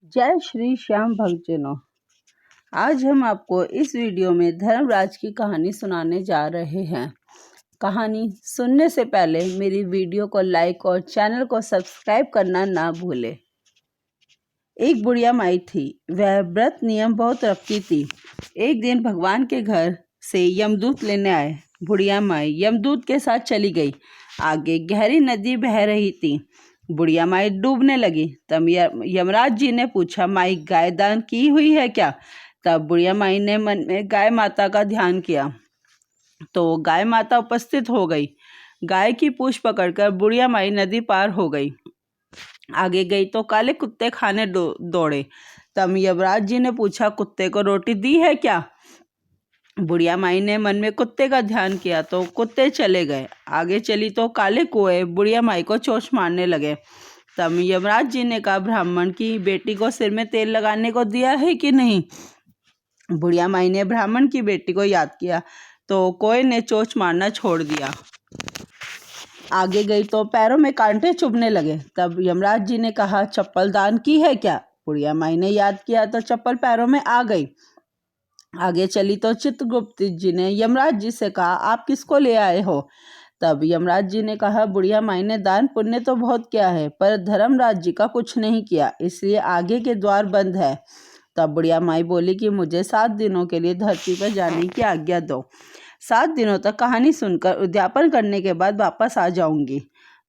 जय श्री श्याम भक्तजनों। आज हम आपको इस वीडियो में धर्मराज की कहानी सुनाने जा रहे हैं। कहानी सुनने से पहले मेरी वीडियो को लाइक और चैनल को सब्सक्राइब करना ना भूलें। एक बुढ़िया माई थी। वह व्रत नियम बहुत रखती थी। एक दिन भगवान के घर से यमदूत लेने आए। बुढ़िया माई यमदूत के साथ चली गई। आगे गहरी नदी बह रही थी। बुढ़िया माई डूबने लगी। तब यमराज जी ने पूछा, माई गाय दान की हुई है क्या? तब बुढ़िया माई ने मन में गाय माता का ध्यान किया तो गाय माता उपस्थित हो गई। गाय की पूंछ पकड़कर बुढ़िया माई नदी पार हो गई। आगे गई तो काले कुत्ते खाने दौड़े। तब यमराज जी ने पूछा, कुत्ते को रोटी दी है क्या? बुढ़िया माई ने मन में कुत्ते का ध्यान किया तो कुत्ते चले गए। आगे चली तो काले कुएं बुढ़िया माई को चोंच मारने लगे। तब यमराज जी ने कहा, ब्राह्मण की बेटी को सिर में तेल लगाने को दिया है कि नहीं? बुढ़िया माई ने ब्राह्मण की बेटी को याद किया तो कोए ने चोंच मारना छोड़ दिया। आगे गई तो पैरों में कांटे चुभने लगे। तब यमराज जी ने कहा, चप्पल दान की है क्या? बुढ़िया माई ने याद किया तो चप्पल पैरों में आ गई। आगे चली तो चित्रगुप्त जी ने यमराज जी से कहा, आप किसको ले आए हो? तब यमराज जी ने कहा, बुढ़िया माई ने दान पुण्य तो बहुत किया है पर धर्मराज जी का कुछ नहीं किया, इसलिए आगे के द्वार बंद है। तब बुढ़िया माई बोली कि मुझे 7 दिनों के लिए धरती पर जाने की आज्ञा दो। 7 दिनों तक कहानी सुनकर उद्यापन करने के बाद वापस आ जाऊंगी।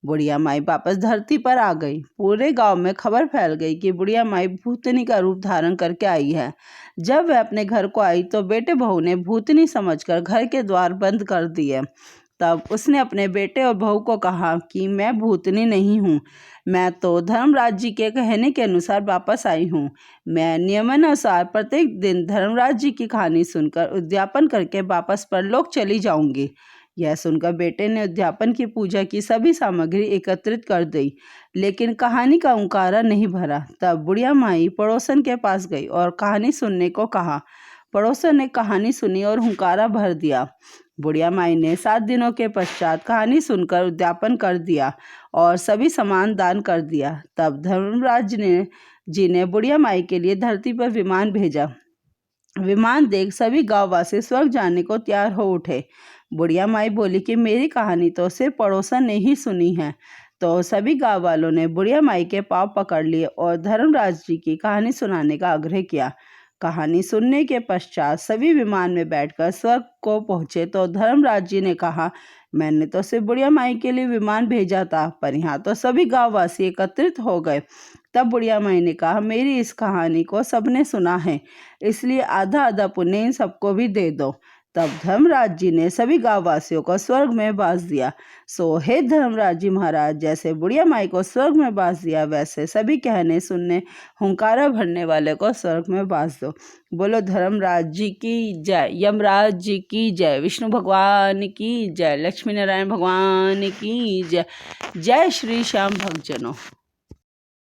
बुढ़िया माई वापस धरती पर आ गई। पूरे गांव में खबर फैल गई कि बुढ़िया माई भूतनी का रूप धारण करके आई है। जब वह अपने घर को आई तो बेटे बहू ने भूतनी समझकर घर के द्वार बंद कर दिए। तब उसने अपने बेटे और बहू को कहा कि मैं भूतनी नहीं हूँ, मैं तो धर्मराज जी के कहने के अनुसार वापस आई हूँ। मैं नियमानुसार प्रत्येक दिन धर्मराज जी की कहानी सुनकर उद्यापन करके वापस परलोक चली जाऊंगी। यह सुनकर बेटे ने उद्यापन की पूजा की सभी सामग्री एकत्रित कर दी, लेकिन कहानी का उंकारा नहीं भरा। तब बुढ़िया माई पड़ोसन के पास गई और कहानी सुनने को कहा। पड़ोसन ने कहानी सुनी और हुंकारा भर दिया। बुढ़िया माई ने 7 दिनों के पश्चात कहानी सुनकर उद्यापन कर दिया और सभी सामान दान कर दिया। तब धर्मराज जी ने बुढ़िया माई के लिए धरती पर विमान भेजा। विमान देख सभी गांववासी स्वर्ग जाने को तैयार हो उठे। बुढ़िया माई बोली कि मेरी कहानी तो सिर्फ पड़ोसन ने ही सुनी है। तो सभी गांव वालों ने बुढ़िया माई के पांव पकड़ लिए और धर्मराज जी की कहानी सुनाने का आग्रह किया। कहानी सुनने के पश्चात सभी विमान में बैठकर स्वर्ग को पहुंचे तो धर्मराज जी ने कहा, मैंने तो सिर्फ बुढ़िया माई के लिए विमान भेजा था, पर यहाँ तो सभी गांववासी एकत्रित हो गए। तब बुढ़िया माई ने कहा, मेरी इस कहानी को सबने सुना है, इसलिए आधा आधा पुण्य इन सबको भी दे दो। तब धर्मराज जी ने सभी गांववासियों को स्वर्ग में बांस दिया। सो हे धर्मराज जी महाराज, जैसे बुढ़िया माई को स्वर्ग में बांस दिया, वैसे सभी कहने सुनने हुंकारा भरने वाले को स्वर्ग में बांस दो। बोलो धर्मराज जी की जय, यमराज जी की जय, विष्णु भगवान की जय, लक्ष्मी नारायण भगवान की जय। जय श्री श्याम भक्तजनों।